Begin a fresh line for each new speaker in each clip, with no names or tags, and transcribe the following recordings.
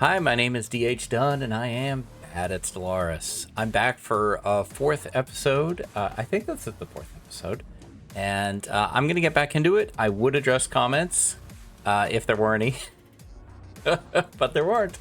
Hi, my name is DH Dunn, and I am bad at Stellaris. I'm back for a fourth episode. I think this is the fourth episode. And I'm going to get back into it. I would address comments if there were any, but there weren't.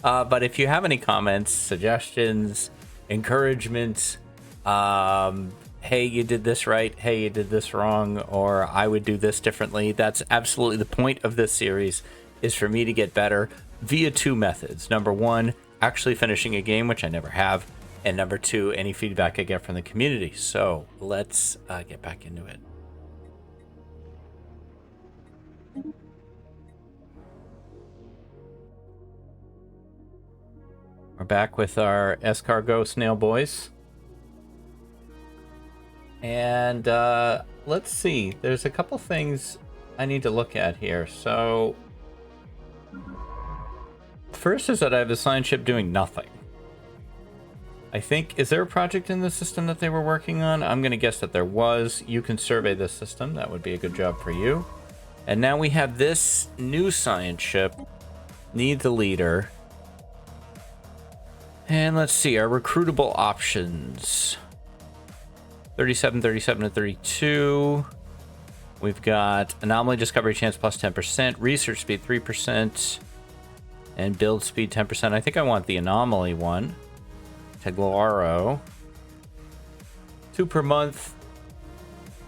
But if you have any comments, suggestions, encouragement, hey, you did this right, hey, you did this wrong, or I would do this differently, that's absolutely the point of this series, is for me to get better via two methods. Number one, actually finishing a game, which I never have. And number two, any feedback I get from the community. So let's get back into it. We're back with our escargot snail boys. And let's see. There's a couple things I need to look at here. So first is that I have a science ship doing nothing. I think, is there a project in the system that they were working on? I'm going to guess that there was. You can survey this system. That would be a good job for you. And now we have this new science ship. Needs a leader. And let's see, our recruitable options. 37, 37, and 32. We've got anomaly discovery chance plus 10%, research speed 3%, and build speed 10%. I think I want the anomaly one. Teglaro. 2 per month.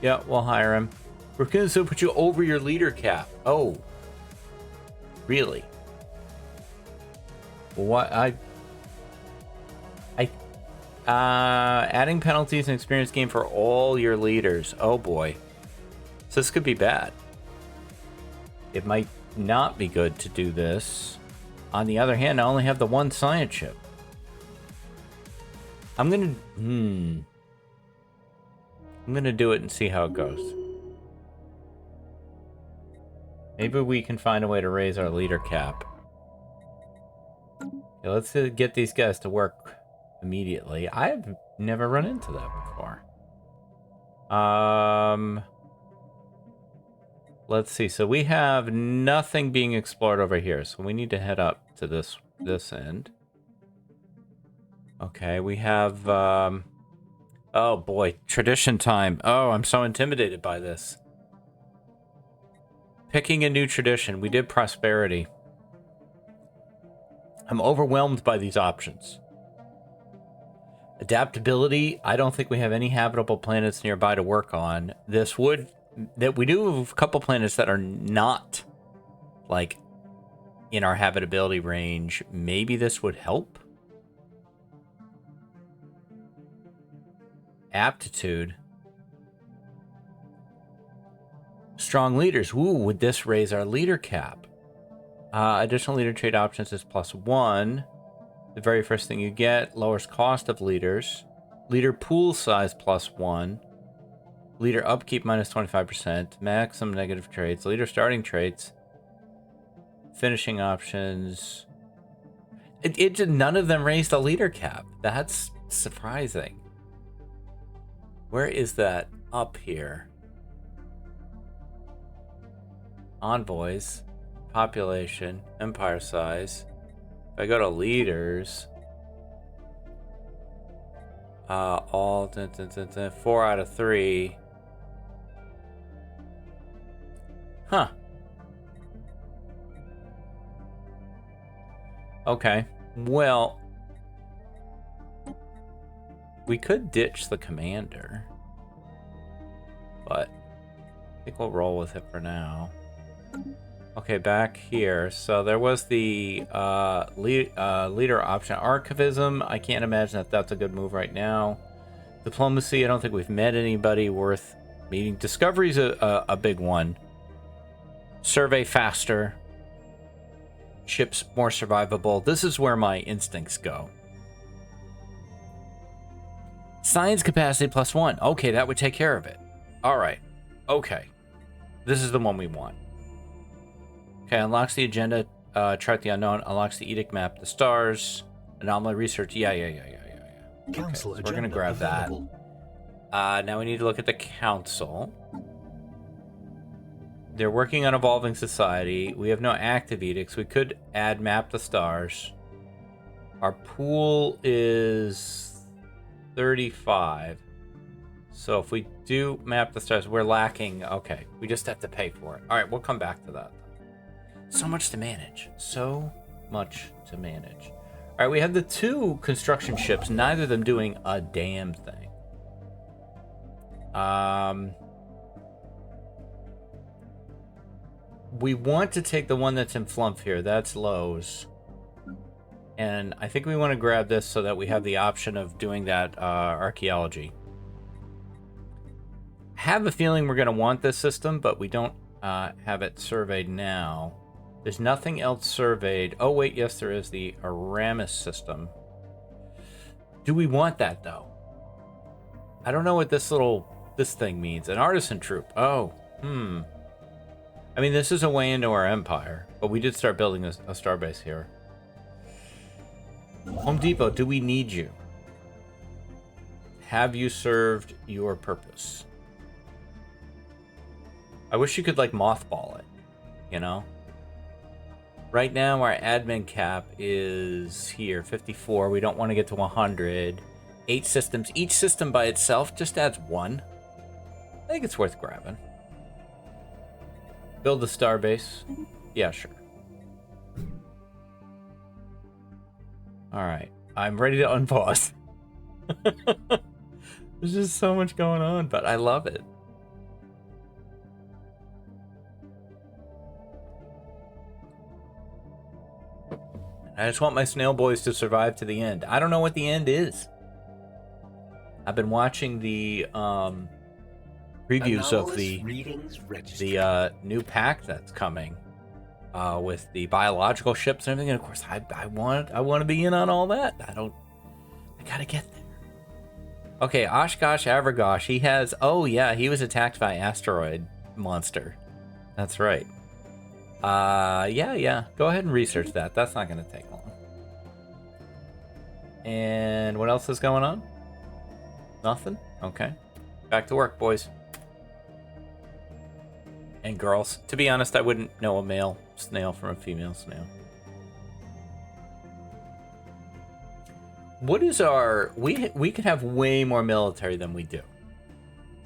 Yeah, we'll hire him. We're going to put you over your leader cap. Oh. Really? What? Adding penalties and experience gain for all your leaders. Oh boy. So this could be bad. It might not be good to do this. On the other hand, I only have the one science ship. I'm gonna do it and see how it goes. Maybe we can find a way to raise our leader cap. Okay, let's get these guys to work immediately. I've never run into that before. Let's see. So we have nothing being explored over here. So we need to head up to this end. Okay, we have oh boy, tradition time. Oh, I'm so intimidated by this. Picking a new tradition. We did prosperity. I'm overwhelmed by these options. Adaptability. I don't think we have any habitable planets nearby to work on. We do have a couple planets that are not like in our habitability range. Maybe this would help. Aptitude. Strong leaders. Ooh, would this raise our leader cap? Additional leader trait options is +1. The very first thing you get lowers cost of leaders. Leader pool size +1. Leader upkeep -25%. Maximum negative traits. Leader starting traits. Finishing options. None of them raised the leader cap. That's surprising. Where is that? Up here. Envoys. Population. Empire size. If I go to leaders. All 4 out of 3. Huh. Okay. Well, we could ditch the commander, but I think we'll roll with it for now. Okay, back here. So there was the leader option. Archivism, I can't imagine that that's a good move right now. Diplomacy, I don't think we've met anybody worth meeting. Discovery's a big one. Survey faster. Ships more survivable. This is where my instincts go. Science capacity +1. Okay, that would take care of it. All right. Okay. This is the one we want. Okay, unlocks the agenda, chart the unknown, unlocks the edict map, the stars, anomaly research. Yeah. Okay, so we're gonna grab available. That. Now we need to look at the council. They're working on evolving society. We have no active edicts. We could add map the stars. Our pool is 35. So if we do map the stars, we're lacking. Okay, we just have to pay for it. All right, we'll come back to that. So much to manage. So much to manage. All right, we have the 2 construction ships, neither of them doing a damn thing. We want to take the one that's in flump here. That's Lowe's. And I think we want to grab this so that we have the option of doing that archaeology. I have a feeling we're going to want this system, but we don't have it surveyed now. There's nothing else surveyed. Oh, wait, yes, there is the Aramis system. Do we want that, though? I don't know what this thing means. An artisan troop. Oh, I mean, this is a way into our empire, but we did start building a starbase here. Home Depot, do we need you? Have you served your purpose? I wish you could, like, mothball it, you know? Right now, our admin cap is here, 54. We don't want to get to 100. 8 systems. Each system by itself just adds 1. I think it's worth grabbing. Build the starbase. Yeah, sure. All right. I'm ready to unpause. There's just so much going on, but I love it. I just want my snail boys to survive to the end. I don't know what the end is. I've been watching the previews of the new pack that's coming with the biological ships and everything. And of course, I want to be in on all that. I gotta get there. Okay, Oshkosh Avergosh. He has. Oh yeah, he was attacked by asteroid monster. That's right. Yeah. Go ahead and research that. That's not going to take long. And what else is going on? Nothing? Okay. Back to work, boys. And girls. To be honest, I wouldn't know a male snail from a female snail. What is our... We could have way more military than we do.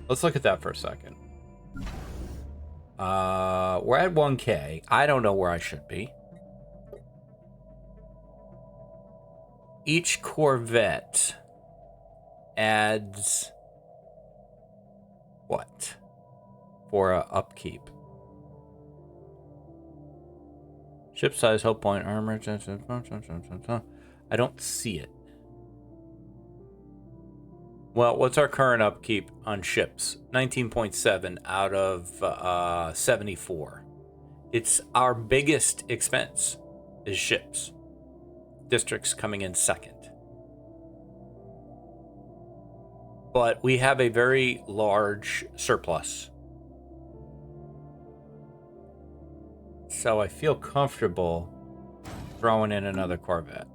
Let's look at that for a second. We're at 1K. I don't know where I should be. Each Corvette adds what? For upkeep. Ship size, hope point, armor. I don't see it. Well, what's our current upkeep on ships? 19.7 out of 74. It's our biggest expense is ships. Districts coming in second. But we have a very large surplus. So I feel comfortable throwing in another Corvette.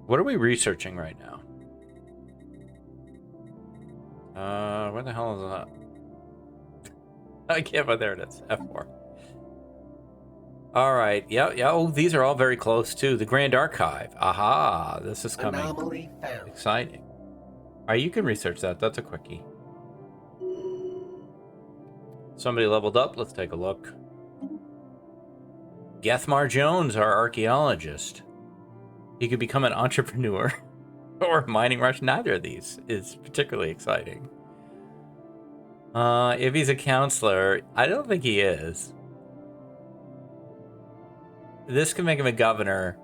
What are we researching right now? Where the hell is that? I can't find. There it is. F4. All right. Yeah. Oh, these are all very close too. The Grand Archive. Aha! This is coming. Anomaly found. Exciting. All right, you can research that. That's a quickie. Somebody leveled up. Let's take a look. Gethmar Jones, our archaeologist. He could become an entrepreneur or a mining rush. Neither of these is particularly exciting. If he's a counselor, I don't think he is. This could make him a governor.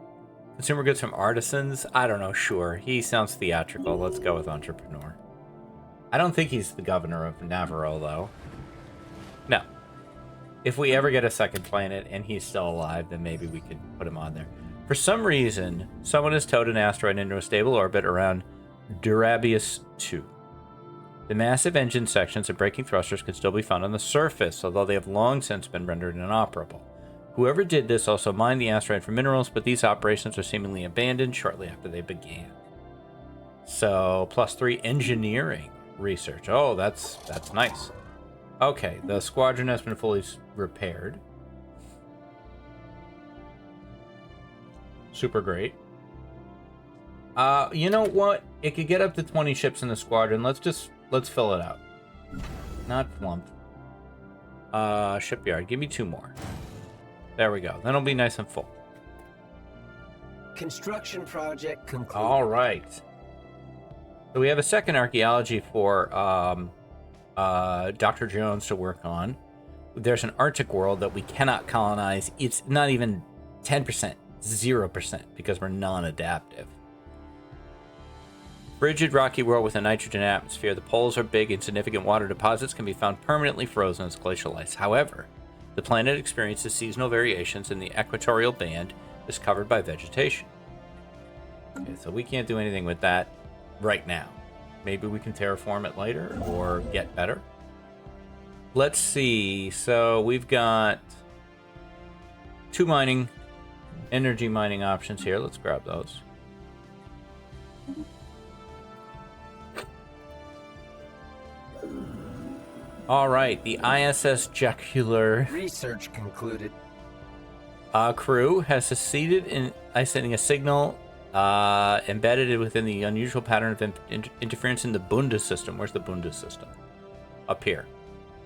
Consumer goods from artisans? I don't know, sure. He sounds theatrical. Let's go with entrepreneur. I don't think he's the governor of Navarro, though. No. If we ever get a second planet and he's still alive, then maybe we could put him on there. For some reason, someone has towed an asteroid into a stable orbit around Durabius 2. The massive engine sections and braking thrusters can still be found on the surface, although they have long since been rendered inoperable. Whoever did this also mined the asteroid for minerals, but these operations are seemingly abandoned shortly after they began. So, +3 engineering. research. Oh, that's nice. Okay, the squadron has been fully repaired. Super great. You know what? It could get up to 20 ships in the squadron. Let's fill it out. Not flump. Shipyard. Give me 2 more. There we go. Then it'll be nice and full.
Construction project concluded.
All right. So we have a second archaeology for Dr. Jones to work on. There's an Arctic world that we cannot colonize. It's not even 10%, 0%, because we're non-adaptive. Frigid rocky world with a nitrogen atmosphere. The poles are big and significant water deposits can be found permanently frozen as glacial ice. However, the planet experiences seasonal variations and the equatorial band is covered by vegetation. Okay, so we can't do anything with that right now. Maybe we can terraform it later or get better. Let's see. So we've got 2 energy mining options here. Let's grab those. All right, the ISS Jocular
Research concluded.
Koru has succeeded in isolating a signal embedded within the unusual pattern of interference in the Bundes system. Where's the Bundes system? Up here.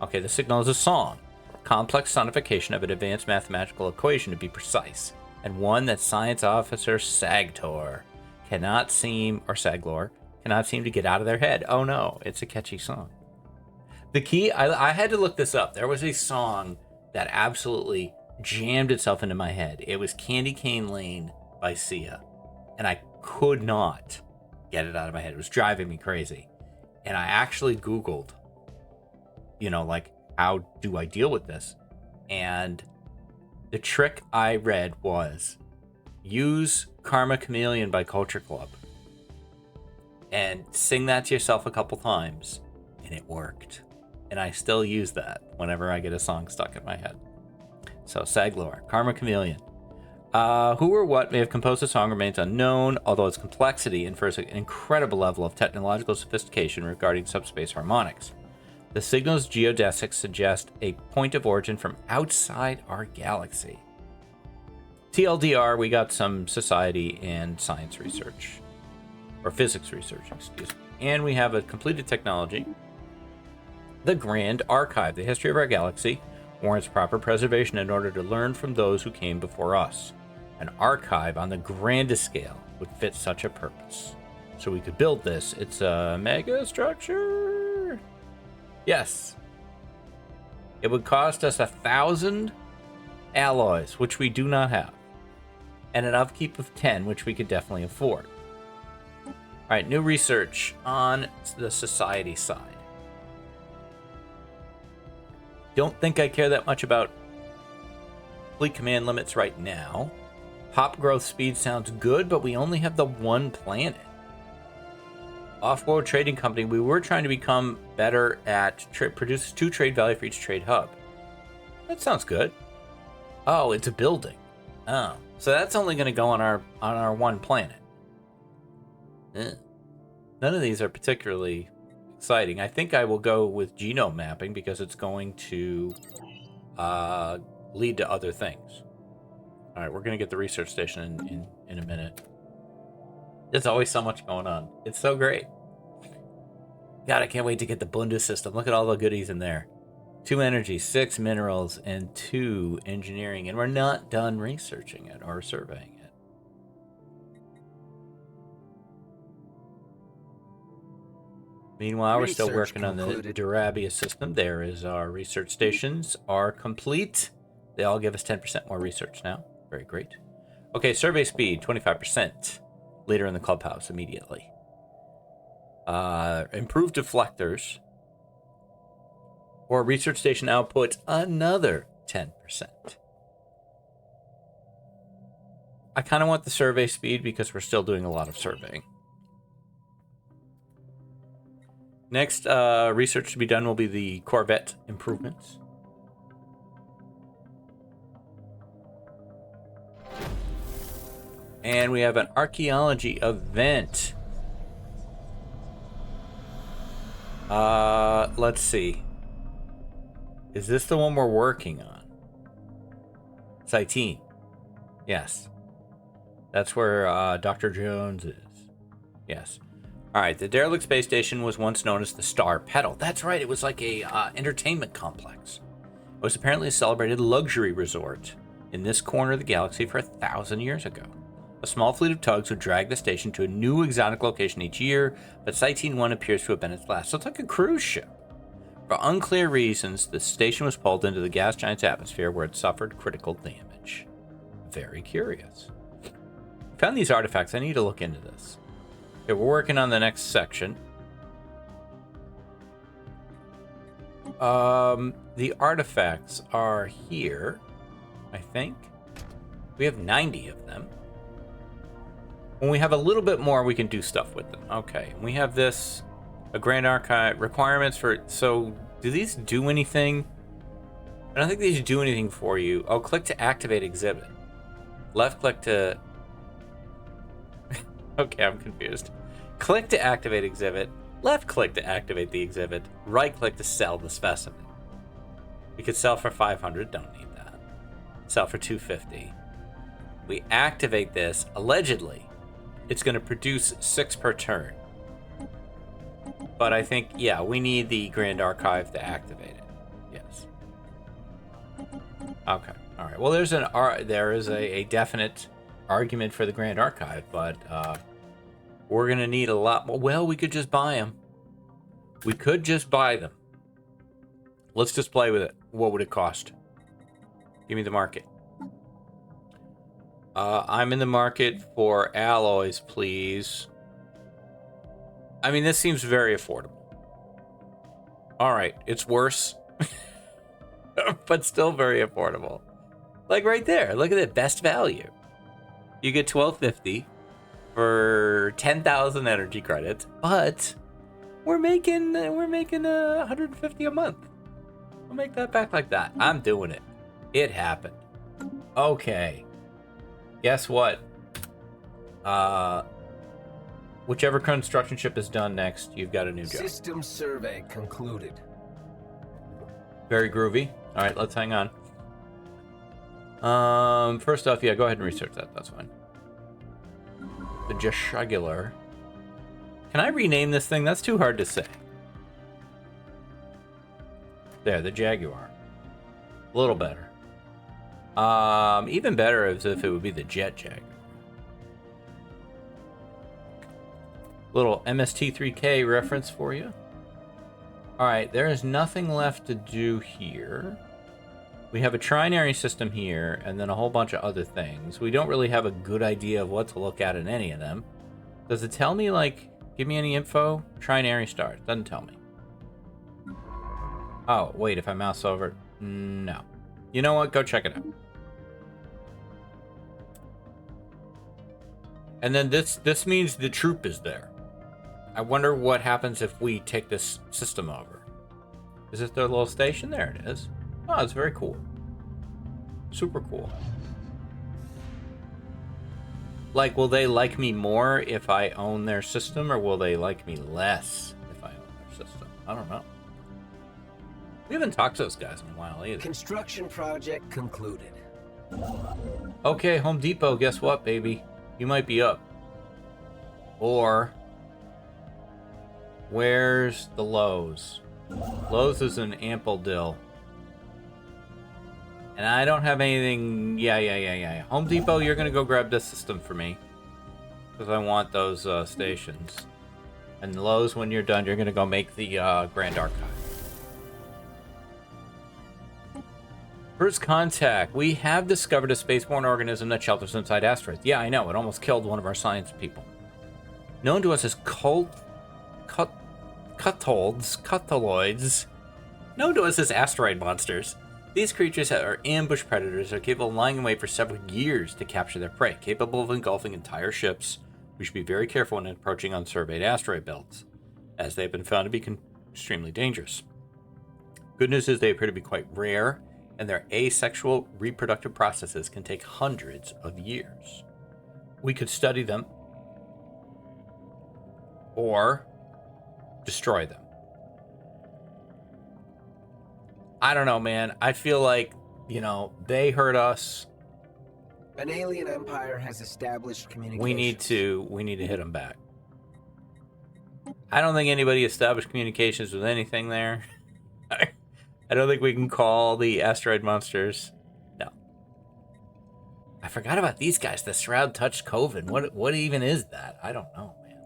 Okay, the signal is a song. Complex sonification of an advanced mathematical equation, to be precise. And one that science officer Saglor cannot seem to get out of their head. Oh no, it's a catchy song. The key, I had to look this up. There was a song that absolutely jammed itself into my head. It was Candy Cane Lane by Sia. And I could not get it out of my head. It was driving me crazy. And I actually Googled, like, how do I deal with this? And the trick I read was use Karma Chameleon by Culture Club and sing that to yourself a couple times. And it worked. And I still use that whenever I get a song stuck in my head. So, Saglor, Karma Chameleon. Who or what may have composed the song remains unknown, although its complexity infers an incredible level of technological sophistication regarding subspace harmonics. The signal's geodesics suggest a point of origin from outside our galaxy. TLDR, we got some society and science research. Or physics research, excuse me. And we have a completed technology. The Grand Archive. The history of our galaxy warrants proper preservation in order to learn from those who came before us. An archive on the grandest scale would fit such a purpose. So we could build this. It's a mega structure. Yes. It would cost us 1,000 alloys, which we do not have. And an upkeep of 10, which we could definitely afford. All right, new research on the society side. Don't think I care that much about fleet command limits right now. Pop growth speed sounds good, but we only have the 1 planet. Off-world trading company, we were trying to become better at produces 2 trade value for each trade hub. That sounds good. Oh, it's a building. Oh, so that's only going to go on our 1 planet. None of these are particularly exciting. I think I will go with genome mapping because it's going to lead to other things. All right, we're going to get the research station in a minute. There's always so much going on. It's so great. God, I can't wait to get the Bundes system. Look at all the goodies in there. 2 energy, 6 minerals, and 2 engineering. And we're not done researching it or surveying it. Meanwhile, we're still working on the Durabia system. There is our research stations are complete. They all give us 10% more research now. Very great. Okay, survey speed, 25%. Leader in the clubhouse immediately. Improved deflectors. Or research station output, another 10%. I kind of want the survey speed because we're still doing a lot of surveying. Next research to be done will be the Corvette improvements. And we have an archaeology event. Let's see. Is this the one we're working on? Cytine. Yes. That's where Dr. Jones is. Yes. All right. The derelict space station was once known as the Star Petal. That's right. It was like a entertainment complex. It was apparently a celebrated luxury resort in this corner of the galaxy for 1,000 years ago. A small fleet of tugs would drag the station to a new exotic location each year, but Cytine 1 appears to have been its last. So it's like a cruise ship. For unclear reasons, the station was pulled into the gas giant's atmosphere where it suffered critical damage. Very curious. Found these artifacts. I need to look into this. Okay, we're working on the next section. The artifacts are here, I think. We have 90 of them. When we have a little bit more, we can do stuff with them. Okay, we have this, a Grand Archive, requirements for, so do these do anything? I don't think these do anything for you. Oh, click to activate exhibit. Left click to, okay, I'm confused. Click to activate exhibit, left click to activate the exhibit, right click to sell the specimen. We could sell for 500, don't need that. Sell for 250. We activate this, allegedly. It's going to produce 6 per turn. But I think, yeah, we need the Grand Archive to activate it. Yes. Okay. All right. Well, there is a definite argument for the Grand Archive, but we're going to need a lot more. Well, we could just buy them. We could just buy them. Let's just play with it. What would it cost? Give me the market. I'm in the market for alloys, please. I mean, this seems very affordable. All right, it's worse, but still very affordable. Like right there, look at it, best value. You get $12.50 for 10,000 energy credits, but we're making 150 a month. We'll make that back like that. I'm doing it. It happened. Okay. Guess what? Whichever construction ship is done next, you've got a new job.
System survey concluded.
Very groovy. All right, let's hang on. First off, yeah, go ahead and research that. That's fine. The Jugular. Can I rename this thing? That's too hard to say. There, the Jaguar. A little better. Even better is if it would be the Jet Jaguar. Little MST3K reference for you. Alright, there is nothing left to do here. We have a trinary system here, and then a whole bunch of other things. We don't really have a good idea of what to look at in any of them. Does it tell me, like, give me any info? Trinary stars. Doesn't tell me. Oh, wait, if I mouse over it. No. You know what? Go check it out. And then this means the troop is there. I wonder what happens if we take this system over. Is it their little station? There it is. Oh, it's very cool. Super cool. Like, will they like me more if I own their system, or will they like me less if I own their system? I don't know. We haven't talked to those guys in a while either.
Construction project concluded.
Okay, Home Depot, guess what, baby? You might be up. Or, where's the Lowe's? Lowe's is an ample dill. And I don't have anything. Yeah. Home Depot, you're going to go grab this system for me. Because I want those stations. And Lowe's, when you're done, you're going to go make the Grand Archive. First contact. We have discovered a spaceborne organism that shelters inside asteroids. Yeah, I know. It almost killed one of our science people. Known to us as Cutoloids. Known to us as asteroid monsters. These creatures are ambush predators, are capable of lying in wait for several years to capture their prey, capable of engulfing entire ships. We should be very careful when approaching unsurveyed asteroid belts, as they have been found to be extremely dangerous. Good news is they appear to be quite rare, and their asexual reproductive processes can take hundreds of years. We could study them, or destroy them. I don't know, man. I feel like, you know, they hurt us.
An alien empire has established communication.
We need to hit them back. I don't think anybody established communications with anything there. I don't think we can call the asteroid monsters. No. I forgot about these guys. The Shroud Touched Coven. What even is that? I don't know, man.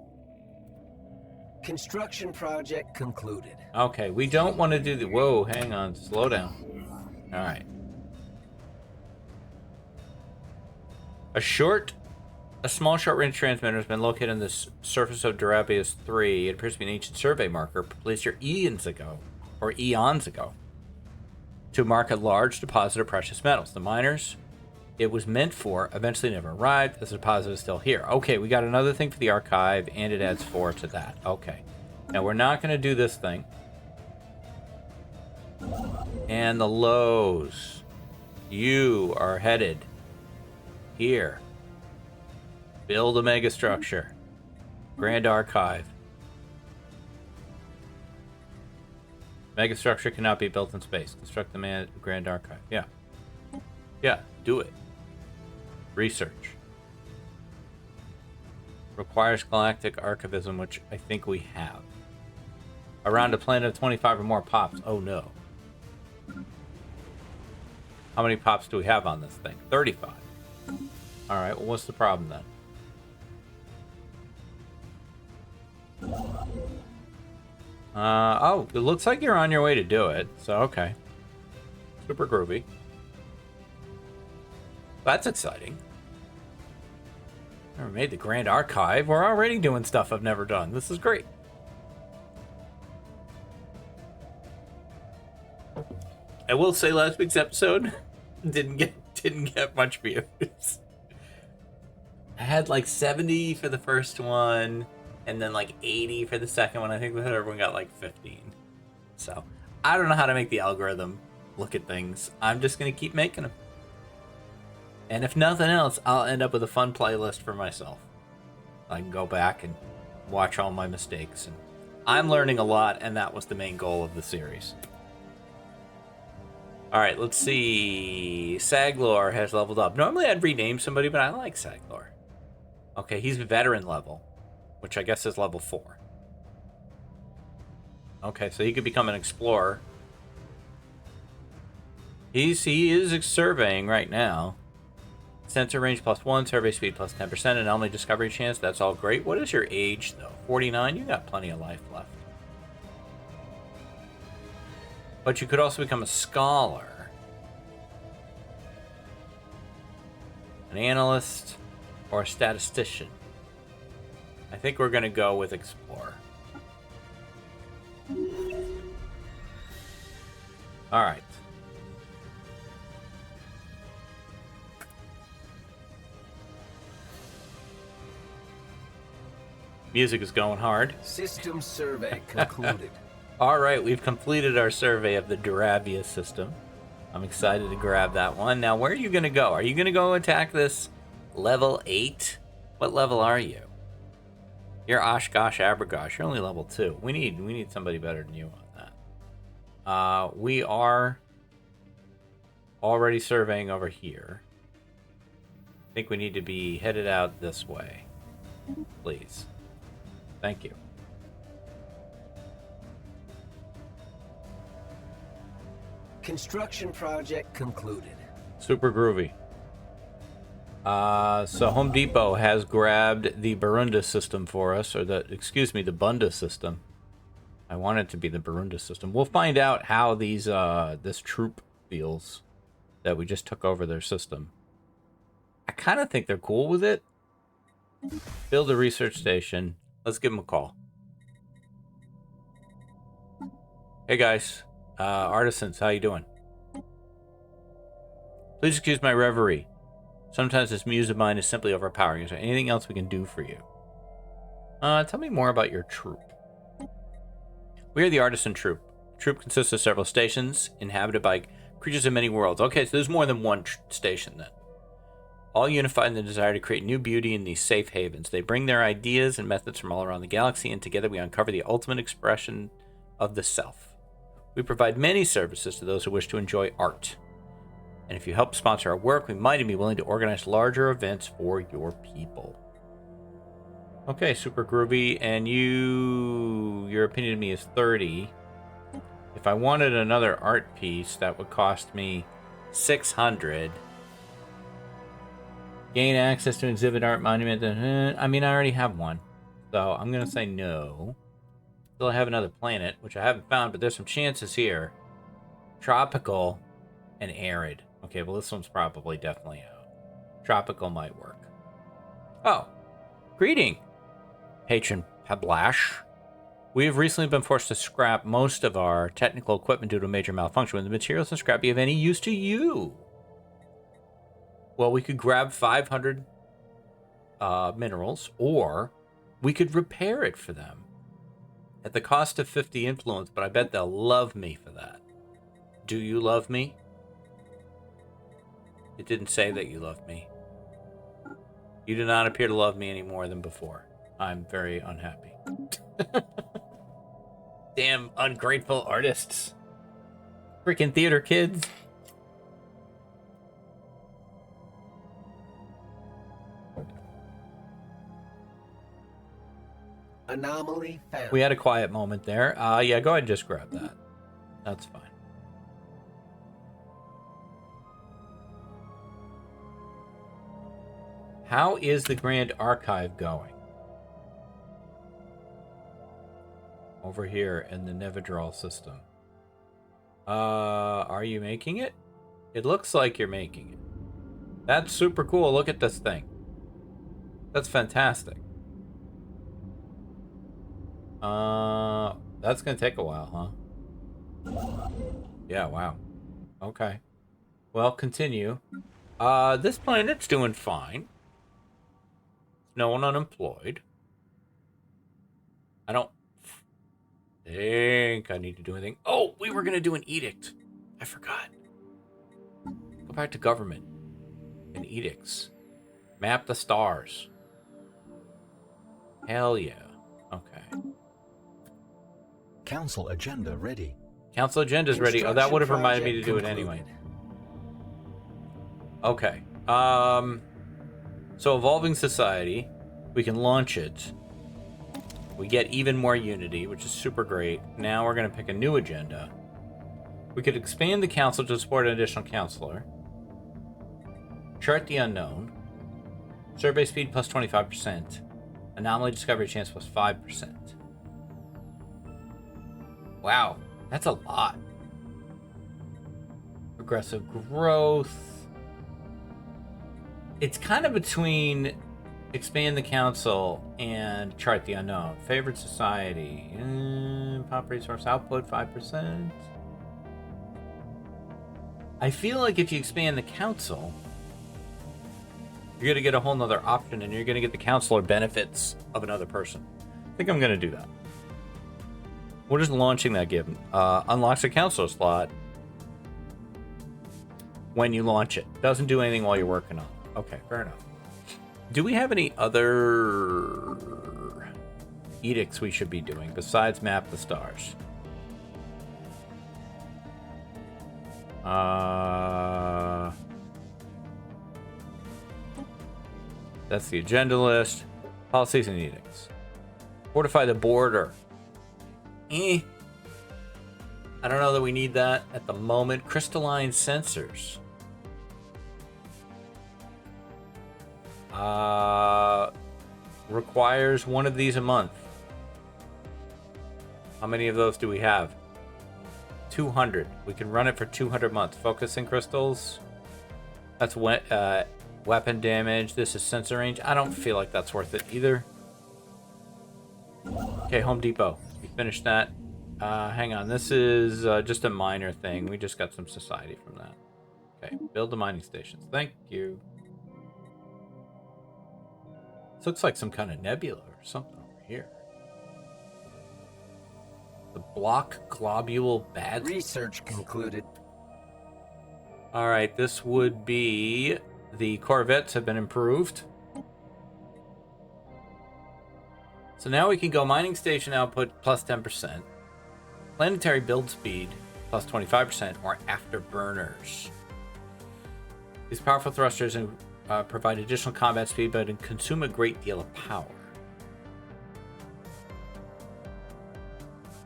Construction project concluded.
Okay, we don't want to do the... Whoa, hang on. Slow down. All right. A small short-range transmitter has been located on the surface of Durabius 3. It appears to be an ancient survey marker placed here eons ago, to mark a large deposit of precious metals. The miners it was meant for eventually never arrived. This deposit is still here. Okay, we got another thing for the archive, and it adds 4 to that. Okay. Now, we're not going to do this thing. And the lows. You are headed here. Build a megastructure. Grand Archive. Megastructure cannot be built in space. Construct the Grand Archive. Yeah. Yeah, do it. Research. Requires galactic archivism, which I think we have. Around a planet of 25 or more pops. Oh no. How many pops do we have on this thing? 35. Alright, well, what's the problem then? Oh, it looks like you're on your way to do it. So, okay. Super groovy. That's exciting. Never made the Grand Archive. We're already doing stuff I've never done. This is great. I will say last week's episode didn't get much views. I had like 70 for the first one, and then like 80 for the second one. I think the third one got like 15. So I don't know how to make the algorithm look at things. I'm just gonna keep making them. And if nothing else, I'll end up with a fun playlist for myself. I can go back and watch all my mistakes. And I'm learning a lot, and that was the main goal of the series. Alright, let's see. Saglor has leveled up. Normally I'd rename somebody, but I like Saglor. Okay, he's veteran level, which I guess is level 4. Okay, so he could become an explorer. He is surveying right now. Sensor range +1, survey speed +10%, and only discovery chance. That's all great. What is your age, though? 49? You got plenty of life left. But you could also become a scholar, an analyst, or a statistician. I think we're going to go with explorer. All right. Music is going hard.
System survey concluded.
All right, we've completed our survey of the Duravia system. I'm excited to grab that one. Now, where are you going to go? Are you going to go attack this level 8? What level are you? You're Oshkosh Abergosh. You're only level 2. We need somebody better than you on that. We are already surveying over here. I think we need to be headed out this way. Please. Thank you.
Construction project concluded.
Super groovy. So Home Depot has grabbed the Barunda system for us, or the Bunda system. I want it to be the Barunda system. We'll find out how these this troop feels that we just took over their system. I kind of think they're cool with it. Build a research station. Let's give them a call. Hey guys, artisans, how you doing? Please excuse my reverie. Sometimes this muse of mine is simply overpowering. Is there anything else we can do for you? Tell me more about your troop. We are the Artisan Troop. The troop consists of several stations inhabited by creatures of many worlds. Okay, so there's more than one station then. All unified in the desire to create new beauty in these safe havens. They bring their ideas and methods from all around the galaxy, and together we uncover the ultimate expression of the self. We provide many services to those who wish to enjoy art. And if you help sponsor our work, we might be willing to organize larger events for your people. Okay, super groovy. And your opinion of me is 30. If I wanted another art piece, that would cost me 600. Gain access to exhibit art monument. I mean, I already have one. So I'm going to say no. Still have another planet, which I haven't found, but there's some chances here. Tropical and arid. Okay, well, this one's probably definitely out. Tropical might work. Oh, greeting, Patron Pablash. We have recently been forced to scrap most of our technical equipment due to a major malfunction. When the materials and scrap be of any use to you? Well, we could grab 500 minerals, or we could repair it for them at the cost of 50 influence, but I bet they'll love me for that. Do you love me? It didn't say that you love me. You do not appear to love me any more than before. I'm very unhappy. Damn ungrateful artists. Freaking theater kids.
Anomaly found.
We had a quiet moment there. Yeah, go ahead and just grab that. That's fine. How is the Grand Archive going? Over here in the Nevidral system. Are you making it? It looks like you're making it. That's super cool. Look at this thing. That's fantastic. That's gonna take a while, huh? Yeah, wow. Okay. Well, continue. This planet's doing fine. No one unemployed. I don't think I need to do anything. Oh, we were gonna do an edict. I forgot. Go back to government and edicts. Map the stars. Hell yeah. Okay.
Council agenda ready.
Council agenda's ready. Oh, that would have reminded me to do it anyway. Okay. So evolving society, we can launch it. We get even more unity, which is super great. Now we're going to pick a new agenda. We could expand the council to support an additional counselor. Chart the unknown. Survey speed plus 25%. Anomaly discovery chance plus 5%. Wow, that's a lot. Progressive growth. It's kind of between expand the council and chart the unknown. Favored society. Pop resource output 5%. I feel like if you expand the council, you're going to get a whole nother option and you're going to get the counselor benefits of another person. I think I'm going to do that. What does launching that give? Unlocks a counselor slot when you launch it. Doesn't do anything while you're working on it. Okay, fair enough. Do we have any other edicts we should be doing besides map the stars? That's the agenda list. Policies and edicts. Fortify the border. I don't know that we need that at the moment. Crystalline sensors. Requires one of these a month. How many of those do we have? 200. We can run it for 200 months. Focusing crystals. That's weapon damage. This is sensor range. I don't feel like that's worth it either. Okay, Home Depot. We finished that. Hang on. This is just a minor thing. We just got some society from that. Okay, build the mining stations. Thank you. This looks like some kind of nebula or something over here. The block globule bad.
Research concluded.
All right, this would be the corvettes have been improved. So now we can go mining station output plus 10%. Planetary build speed plus 25%, or afterburners. These powerful thrusters provide additional combat speed, but consume a great deal of power.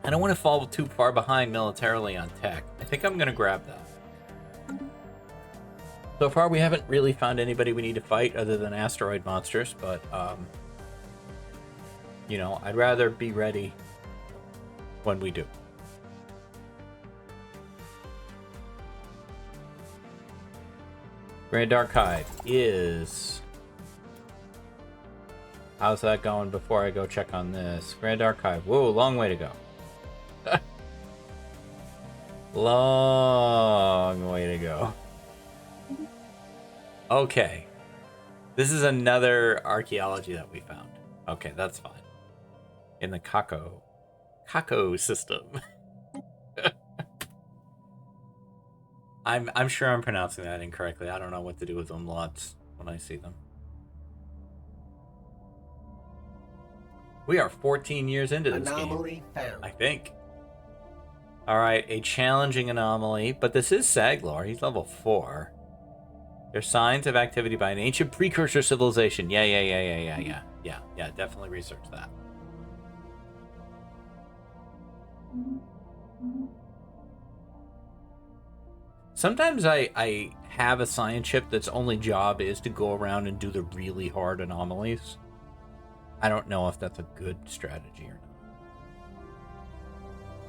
I don't want to fall too far behind militarily on tech. I think I'm going to grab that. So far, we haven't really found anybody we need to fight other than asteroid monsters, but, you know, I'd rather be ready when we do. Grand Archive is... How's that going before I go check on this? Grand Archive. Whoa, long way to go. Long way to go. Okay. This is another archaeology that we found. Okay, that's fine. In the Kako system. I'm sure I'm pronouncing that incorrectly. I don't know what to do with umlauts when I see them. We are 14 years into this
Anomaly
game,
found.
I think. All right, a challenging anomaly, but this is Saglor. He's level 4. There's signs of activity by an ancient precursor civilization. Yeah. Definitely research that. Sometimes I have a science ship that's only job is to go around and do the really hard anomalies. I don't know if that's a good strategy or not.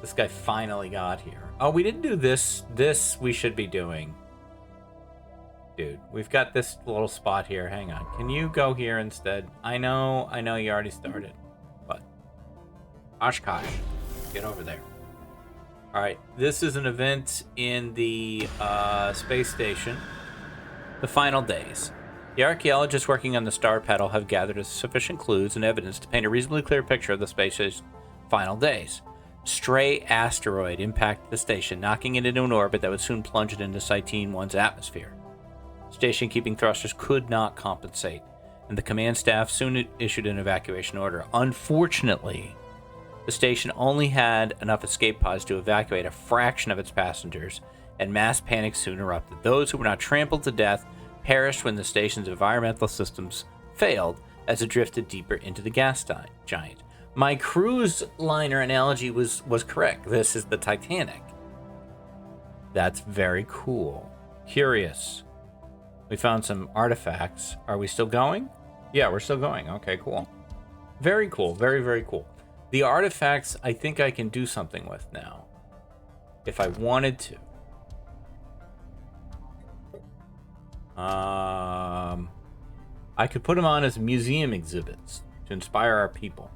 This guy finally got here. Oh, we didn't do this. This we should be doing. Dude, we've got this little spot here. Hang on. Can you go here instead? I know you already started. But Oshkosh, get over there. All right, this is an event in the space station. The final days. The archaeologists working on the star petal have gathered sufficient clues and evidence to paint a reasonably clear picture of the space's final days. Stray asteroid impacted the station, knocking it into an orbit that would soon plunge it into Cytene 1's atmosphere. Station-keeping thrusters could not compensate, and the command staff soon issued an evacuation order. Unfortunately, the station only had enough escape pods to evacuate a fraction of its passengers, and mass panic soon erupted. Those who were not trampled to death perished when the station's environmental systems failed as it drifted deeper into the gas giant. My cruise liner analogy was correct. This is the Titanic. That's very cool. Curious. We found some artifacts. Are we still going? Yeah, we're still going. Okay, cool. Very cool. Very, very cool. The artifacts, I think I can do something with now. If I wanted to. I could put them on as museum exhibits to inspire our people.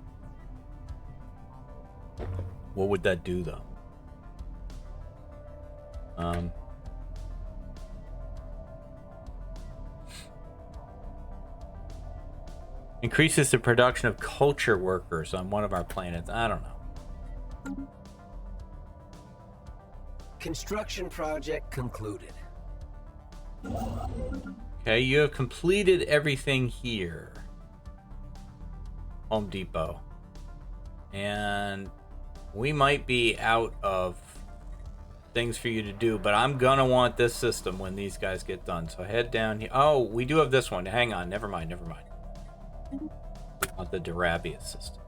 What would that do, though? Increases the production of culture workers on one of our planets. I don't know.
Construction project concluded.
Okay, you have completed everything here. Home Depot. And we might be out of things for you to do, but I'm gonna want this system when these guys get done. So head down here. Oh, we do have this one. Hang on. Never mind. We want the Durabius system.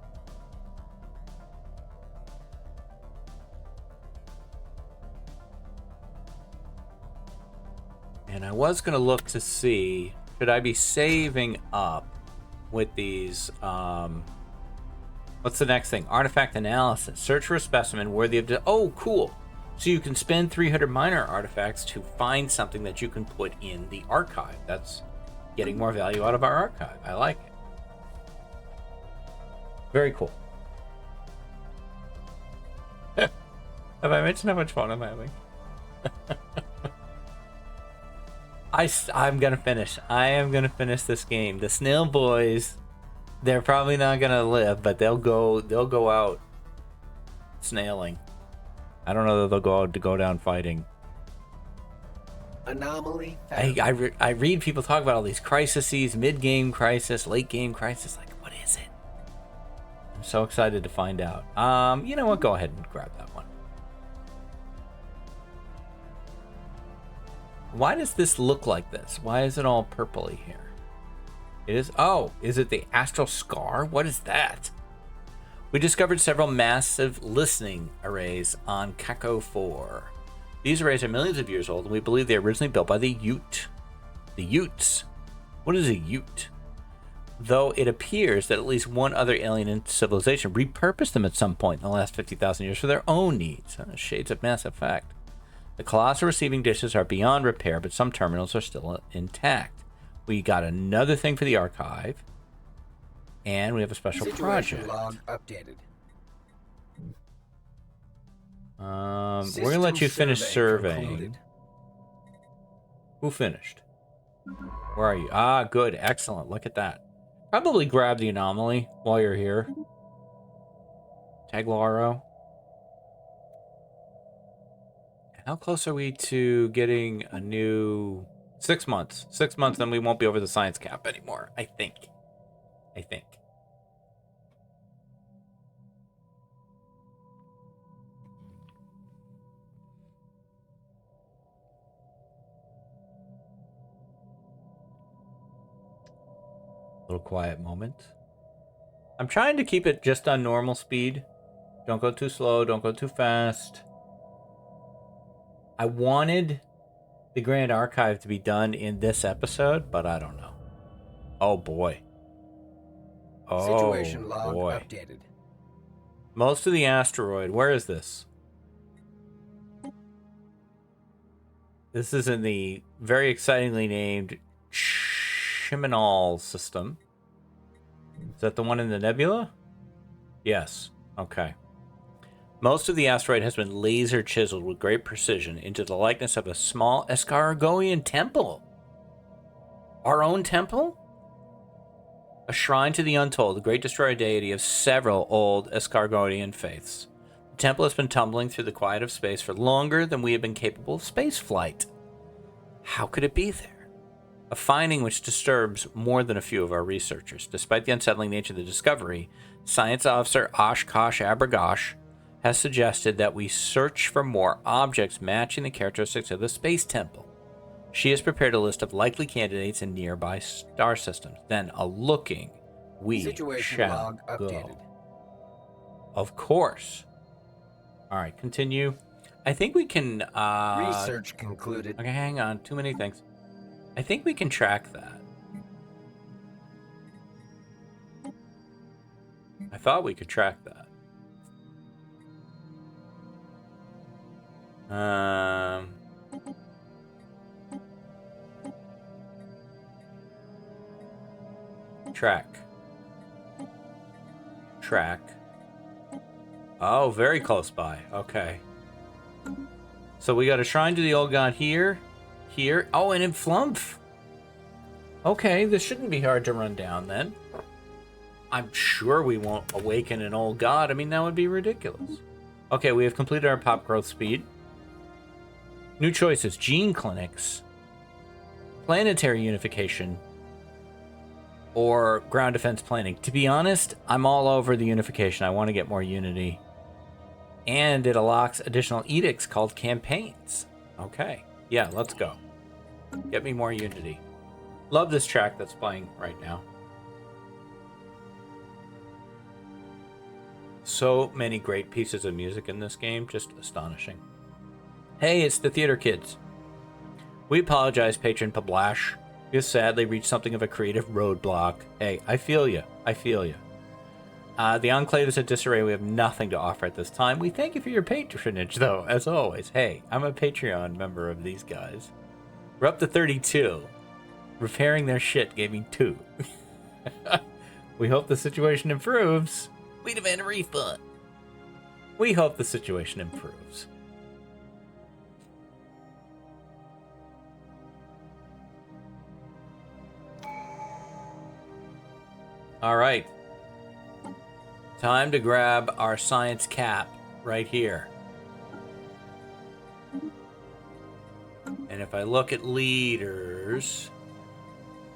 And I was going to look to see, should I be saving up with these, what's the next thing? Artifact analysis. Search for a specimen worthy of, oh, cool. So you can spend 300 minor artifacts to find something that you can put in the archive. That's getting more value out of our archive. I like it. Very cool. Have I mentioned how much fun I'm having? I'm gonna finish. I am gonna finish this game. The Snail Boys, they're probably not gonna live, but they'll go out snailing. I don't know that they'll go out to go down fighting.
Anomaly.
I read people talk about all these crises, mid-game crisis, late-game crisis. Like, what is it? I'm so excited to find out. You know what? Go ahead and grab that one. Why does this look like this? Why is it all purpley here? It is. Oh, is it the astral scar? What is that? We discovered several massive listening arrays on Kako 4. These arrays are millions of years old, and we believe they were originally built by the Ute. The Utes. What is a Ute? Though it appears that at least one other alien civilization repurposed them at some point in the last 50,000 years for their own needs. Shades of Mass Effect. The colossal receiving dishes are beyond repair, but some terminals are still intact. We got another thing for the archive. And we have a special project.
Log updated.
We're going to let you finish surveying.
Concluded.
Who finished? Where are you? Ah, good. Excellent. Look at that. Probably grab the anomaly while you're here. Taglaro. How close are we to getting a new... 6 months. 6 months, then we won't be over the science cap anymore. I think. Little quiet moment. I'm trying to keep it just on normal speed. Don't go too slow. Don't go too fast. I wanted the Grand Archive to be done in this episode, but I don't know. Oh boy. Oh
Situation log
boy.
updated.
Most of the asteroid. Where is this? This is in the very excitingly named Chiminal system. Is that the one in the nebula? Yes. Okay. Most of the asteroid has been laser chiseled with great precision into the likeness of a small Escargoian temple. Our own temple? A shrine to the Untold, the great destroyer deity of several old Escargoian faiths. The temple has been tumbling through the quiet of space for longer than we have been capable of space flight. How could it be there? A finding which disturbs more than a few of our researchers. Despite the unsettling nature of the discovery, Science Officer Oshkosh Abergosh has suggested that we search for more objects matching the characteristics of the space temple. She has prepared a list of likely candidates in nearby star systems. Then, a looking, we
Situation
shall
log updated.
go. Of course. All right, continue. I think we can...
Research concluded.
Okay, hang on. Too many things. I think we can track that. I thought we could track that. Track. Oh, very close by. Okay. So we got a shrine to the old god here. Oh, and in Flumph. Okay, this shouldn't be hard to run down then. I'm sure we won't awaken an old god. I mean, that would be ridiculous. Okay, we have completed our pop growth speed. New choices. Gene clinics. Planetary unification. Or ground defense planning. To be honest, I'm all over the unification. I want to get more unity. And it unlocks additional edicts called campaigns. Okay. Yeah, let's go. Get me more unity. Love this track that's playing right now. So many great pieces of music in this game. Just astonishing. Hey, it's the theater kids. We apologize, patron Pablash. We have sadly reached something of a creative roadblock. Hey, I feel you. The Enclave is a disarray. We have nothing to offer at this time. We thank you for your patronage, though, as always. Hey, I'm a Patreon member of these guys. We're up to 32. Repairing their shit gave me 2. We hope the situation improves. We demand a refund. We hope the situation improves. All right. Time to grab our science cap right here. And if I look at leaders,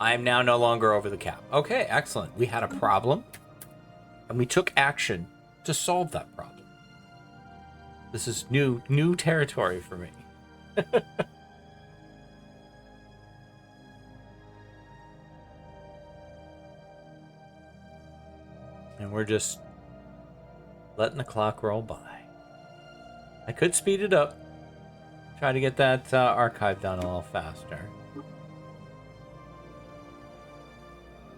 I am now no longer over the cap. Okay, excellent. We had a problem, and we took action to solve that problem. This is new territory for me. And we're just letting the clock roll by. I could speed it up. Try to get that archive done a little faster.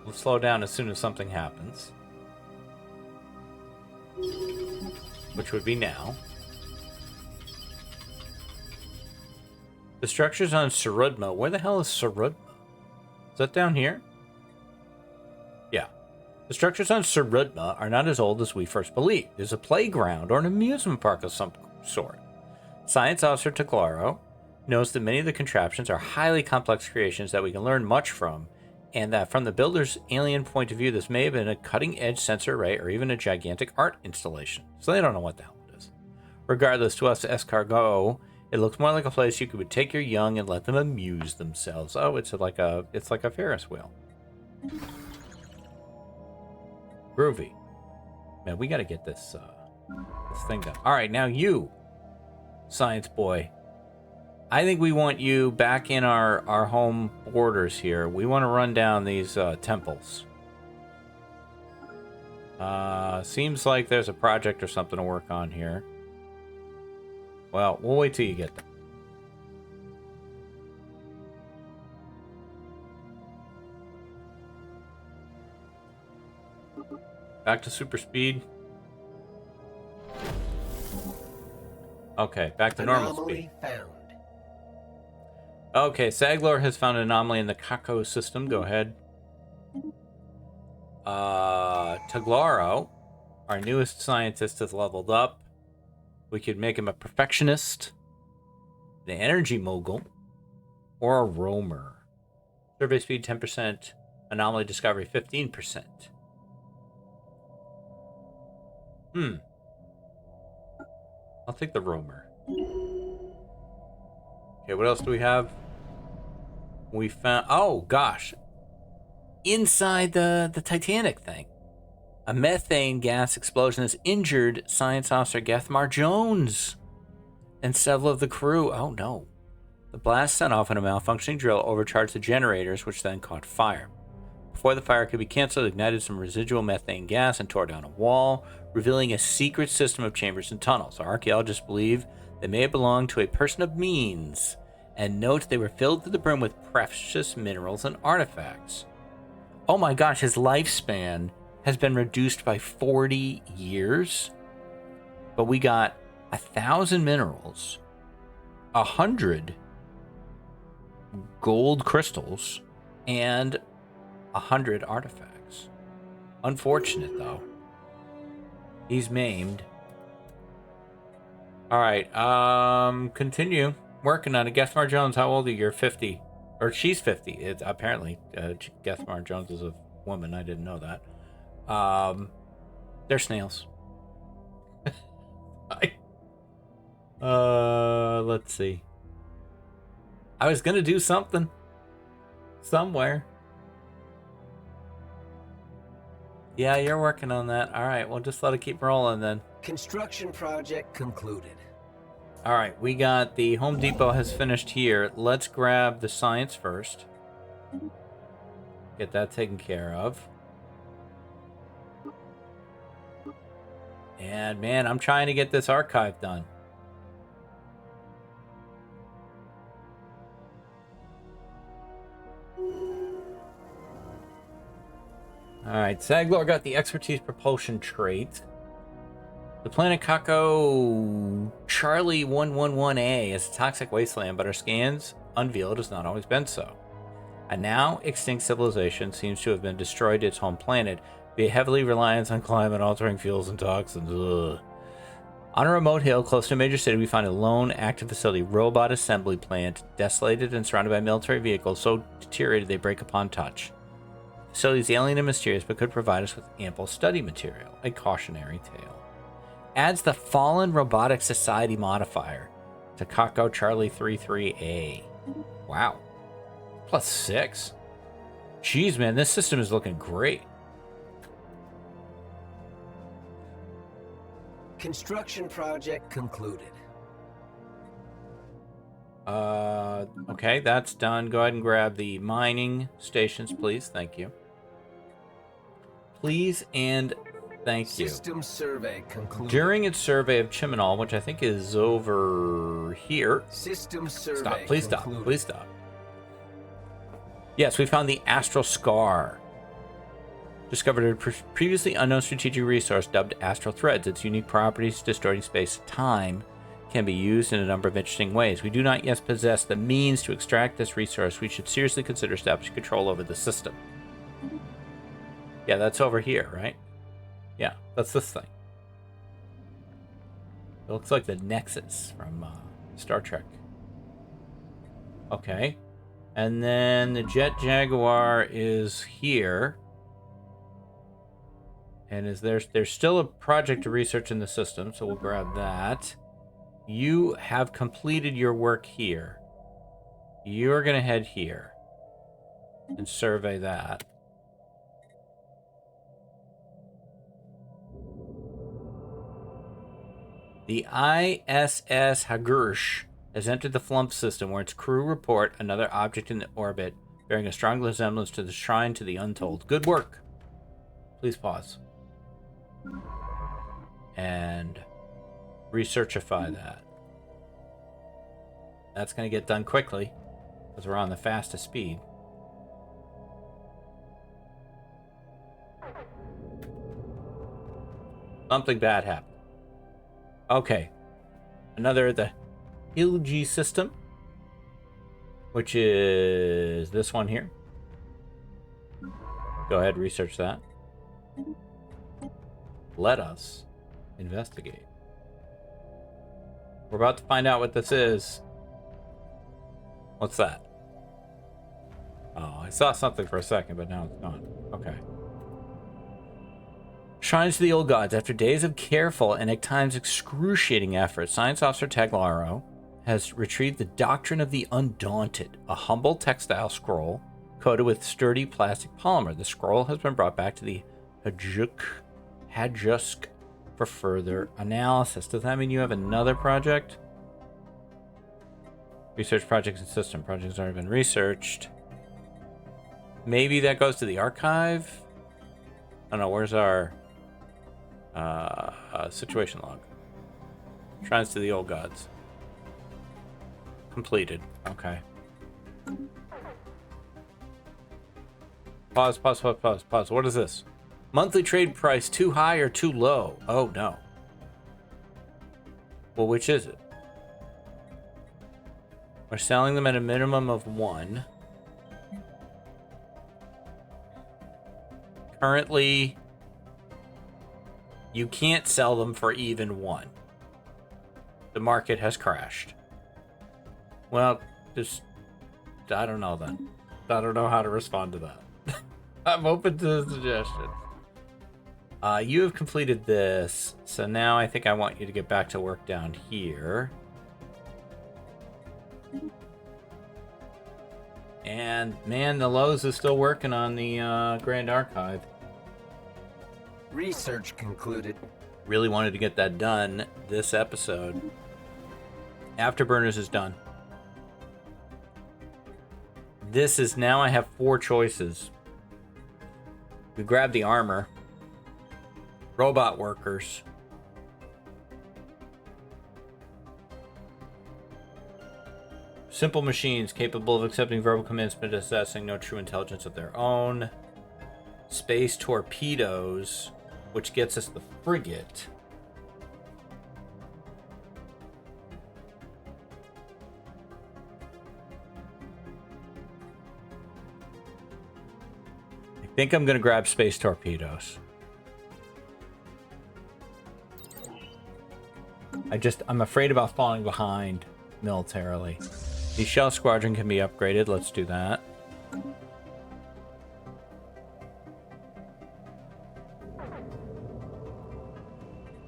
We'll slow down as soon as something happens. Which would be now. The structure's on Sarudma. Where the hell is Sarudma? Is that down here? Yeah. The structures on Sarudma are not as old as we first believed. There's a playground or an amusement park of some sort. Science Officer Taglaro knows that many of the contraptions are highly complex creations that we can learn much from, and that from the builder's alien point of view, this may have been a cutting-edge sensor array or even a gigantic art installation. So they don't know what the hell it is. Regardless, to us escargot, it looks more like a place you could take your young and let them amuse themselves. Oh, it's like a Ferris wheel. Groovy. Man, we gotta get this thing done. All right, now you, science boy. I think we want you back in our home borders here. We want to run down these temples. Seems like there's a project or something to work on here. Well, we'll wait till you get there. Back to super speed. Okay, back to normal speed.
Found.
Okay, Saglor has found an anomaly in the Kako system. Go ahead. Taglaro, our newest scientist, has leveled up. We could make him a perfectionist, an energy mogul, or a roamer. Survey speed 10%, anomaly discovery 15%. I'll take the roamer. Okay, what else do we have? We found... Oh, gosh. Inside the Titanic thing. A methane gas explosion has injured Science Officer Gethmar Jones and several of the crew. Oh, no. The blast set off when a malfunctioning drill overcharged the generators, which then caught fire. Before the fire could be canceled, it ignited some residual methane gas and tore down a wall, revealing a secret system of chambers and tunnels. Our archaeologists believe they may have belonged to a person of means, and note they were filled to the brim with precious minerals and artifacts. Oh my gosh, his lifespan has been reduced by 40 years, but we got 1,000 minerals, 100 gold crystals, and 100 artifacts. Unfortunate, though. He's maimed. All right, continue working on it. Gethmar Jones, how old are you? You're 50. Or she's 50. It's apparently, Gethmar Jones is a woman. I didn't know that. They're snails. Let's see. I was gonna do something. Somewhere. Yeah, you're working on that. All right, we'll just let it keep rolling then.
Construction project concluded.
All right, we got the Home Depot has finished here. Let's grab the science first. Get that taken care of. And man, I'm trying to get this archive done. Alright, Saglor got the expertise propulsion trait. The planet Kako Charlie 111A is a toxic wasteland, but our scans unveil it has not always been so. A now extinct civilization seems to have been destroyed to its home planet via heavily reliance on climate-altering fuels and toxins. Ugh. On a remote hill close to a major city, we find a lone active facility robot assembly plant, desolated and surrounded by military vehicles so deteriorated they break upon touch. The facility is alien and mysterious, but could provide us with ample study material. A cautionary tale. Adds the Fallen Robotic Society modifier to Kako Charlie 33A. Wow. +6. Jeez, man, this system is looking great.
Construction project concluded.
Okay, that's done. Go ahead and grab the mining stations, please. Thank you. Please and Thank you.
System survey concluded.
During its survey of Chiminal, which I think is over here.
System survey
Stop, please
concluded.
stop, please stop. Yes, we found the Astral Scar. Discovered a previously unknown strategic resource dubbed Astral Threads. Its unique properties, distorting space-time, can be used in a number of interesting ways. We do not yet possess the means to extract this resource. We should seriously consider establishing control over the system. Yeah, that's over here, right? Yeah, that's this thing. It looks like the Nexus from Star Trek. Okay. And then the Jet Jaguar is here. And there's still a project to research in the system, so we'll grab that. You have completed your work here. You're going to head here and survey that. The ISS Hagursh has entered the Flump system, where its crew report another object in the orbit bearing a strong resemblance to the Shrine to the Untold. Good work. Please pause. And researchify that. That's going to get done quickly, because we're on the fastest speed. Something bad happened. Okay. The Ilgi system, which is this one here. Go ahead, research that. Let us investigate. We're about to find out what this is. What's that? Oh, I saw something for a second, but now it's gone. Okay. Shrines to the Old Gods. After days of careful and at times excruciating effort, Science Officer Taglaro has retrieved the Doctrine of the Undaunted, a humble textile scroll coated with sturdy plastic polymer. The scroll has been brought back to the Hajusk for further analysis. Does that mean you have another project? Research projects and system. Projects already been researched. Maybe that goes to the archive? I don't know, where's our situation log? Shrines to the Old Gods. Completed. Okay. Pause. What is this? Monthly trade price too high or too low? Oh, no. Well, which is it? We're selling them at a minimum of 1. Currently, you can't sell them for even 1. The market has crashed. Well, just, I don't know then. I don't know how to respond to that. I'm open to suggestions. You have completed this, so now I think I want you to get back to work down here. And man, the Lowe's is still working on the Grand Archive.
Research concluded.
Really wanted to get that done this episode. Afterburners is done. This is now I have 4 choices. We grab the armor. Robot workers. Simple machines capable of accepting verbal commands but possessing no true intelligence of their own. Space torpedoes, which gets us the frigate. I think I'm going to grab space torpedoes. I'm afraid about falling behind militarily. The shell squadron can be upgraded. Let's do that.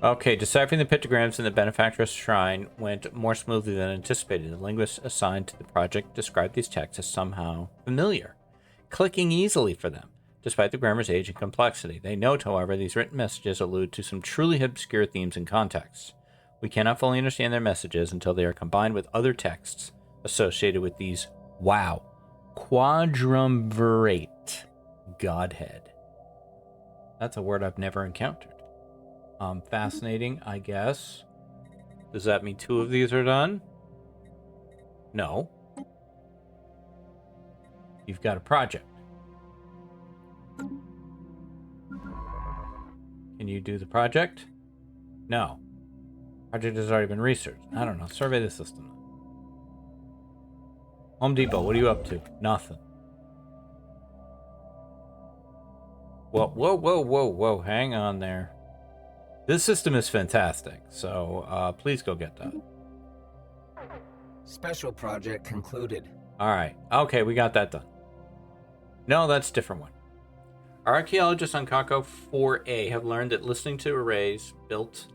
Okay, deciphering the pictograms in the Benefactress Shrine went more smoothly than anticipated. The linguists assigned to the project described these texts as somehow familiar, clicking easily for them, despite the grammar's age and complexity. They note, however, these written messages allude to some truly obscure themes and contexts. We cannot fully understand their messages until they are combined with other texts associated with these, quadrumvirate godhead. That's a word I've never encountered. Fascinating, I guess. Does that mean 2 of these are done? No. You've got a project. Can you do the project? No. Project has already been researched. I don't know. Survey the system. Home Depot, what are you up to? Nothing. Whoa, whoa, whoa, whoa, whoa. Hang on there. This system is fantastic, so please go get that.
Special project concluded.
All right. Okay, we got that done. No, that's a different one. Our archaeologists on Kako 4A have learned that listening arrays built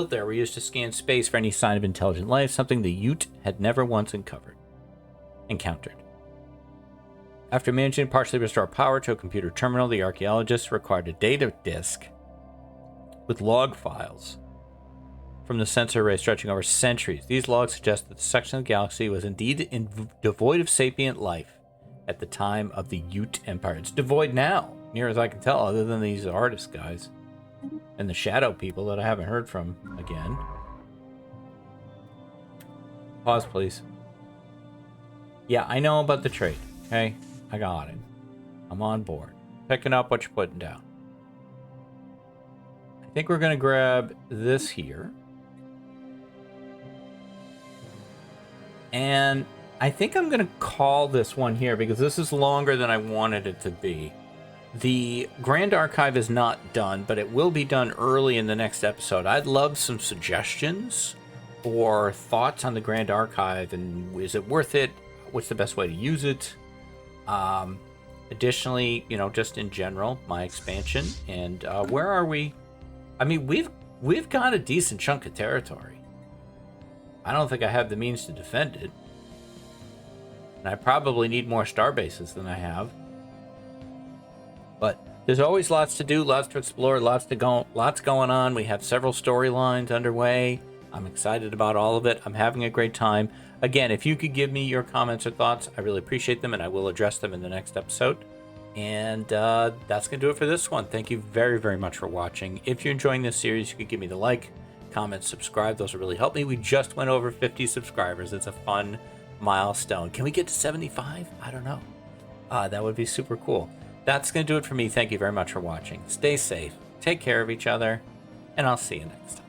there were used to scan space for any sign of intelligent life, something the Ute had never once encountered. After managing to partially restore power to a computer terminal, the archaeologists required a data disk with log files from the sensor array stretching over centuries. These logs suggest that the section of the galaxy was indeed devoid of sapient life at the time of the Ute Empire. It's devoid now, near as I can tell, other than these artist guys and the shadow people that I haven't heard from again. Pause, please. Yeah, I know about the trade, okay? I got it. I'm on board. Picking up what you're putting down. I think we're going to grab this here. And I think I'm going to call this one here because this is longer than I wanted it to be. The Grand Archive is not done, but it will be done early in the next episode. I'd love some suggestions or thoughts on the Grand Archive, and is it worth it? What's the best way to use it? Additionally, just in general, my expansion, and where are we? I mean, we've got a decent chunk of territory. I don't think I have the means to defend it. And I probably need more star bases than I have. But there's always lots to do, lots to explore, lots going on. We have several storylines underway. I'm excited about all of it. I'm having a great time. Again, if you could give me your comments or thoughts, I really appreciate them, and I will address them in the next episode. And that's going to do it for this one. Thank you very, very much for watching. If you're enjoying this series, you could give me the like, comment, subscribe. Those will really help me. We just went over 50 subscribers. It's a fun milestone. Can we get to 75? I don't know. That would be super cool. That's going to do it for me. Thank you very much for watching. Stay safe. Take care of each other. And I'll see you next time.